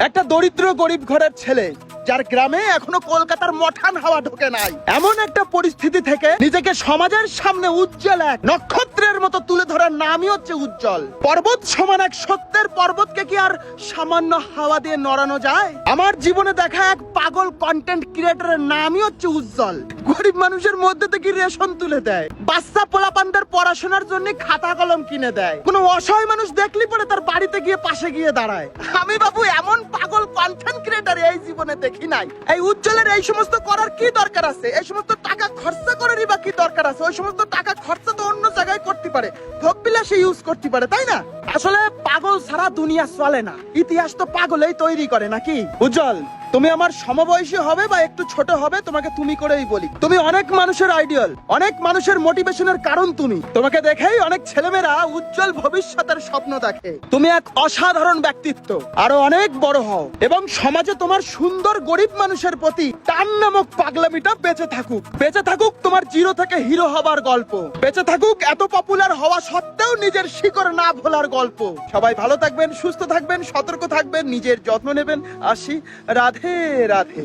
একটা দরিদ্র গরিব ঘরের ছেলে, যার গ্রামে এখনো কলকাতার মঠান হাওয়া ঢোকে নাই, এমন একটা পরিস্থিতি থেকে নিজেকে সমাজের সামনে উজ্জ্বল এক নক্ষত্রের মতো তুলে ধরার নামই হচ্ছে উজ্জ্বল। পর্বত সমান এক সত্যের পর্বতকে কি আর সামান্য হাওয়া দিয়ে নড়ানো যায়? আমার জীবনে দেখা এক পাগল কন্টেন্ট ক্রিয়েটরের নামই হচ্ছে উজ্জ্বল। গরিব মানুষের মধ্যে থেকে রেশন তুলে দেয়, বাচ্চা পোলাপানদের পড়াশোনার জন্য খাতা কলম কিনে দেয়, কোনো অসহায় মানুষ দেখলি পরে তার বাড়িতে গিয়ে পাশে গিয়ে দাঁড়ায়। আমি বাবু এমন পাগল কন্টেন্ট ক্রিয়েটর এই জীবনে দেখি নাই। এই উজ্জ্বলের এই সমস্ত করার কি দরকার আছে? এই সমস্ত টাকা খরচা করারই বা কি দরকার আছে? ওই সমস্ত টাকা খরচা তো অন্য জায়গায় করতে পারে, ভোগবিলাসে ইউজ করতে পারে, তাই না? আসলে পাগল ছাড়া দুনিয়া চলে না, ইতিহাস তো পাগলেই তৈরি করে নাকি? উজ্জ্বল, তুমি আমার সমবয়সী হবে বা একটু ছোট হবে, তোমাকে তুমি করেই বলি। তুমি অনেক মানুষের আইডিয়াল, অনেক মানুষের মোটিভেশনের কারণ। তুমি, তোমাকে দেখেই অনেক ছেলেমেয়েরা উজ্জ্বল ভবিষ্যতের স্বপ্ন দেখে। তুমি এক অসাধারণ ব্যক্তিত্ব, আরো অনেক বড় হও এবং সমাজে তোমার সুন্দর গরিব মানুষের প্রতি টান নামক পাগলামিটা বেঁচে থাকুক। বেঁচে থাকুক তোমার জিরো থেকে হিরো হবার গল্প। বেঁচে থাকুক এত পপুলার হওয়া সত্ত্বেও নিজের শিকড় না ভোলার গল্প। সবাই ভালো থাকবেন, সুস্থ থাকবেন, সতর্ক থাকবেন, নিজের যত্ন নেবেন। আসি, রাধে রাধে।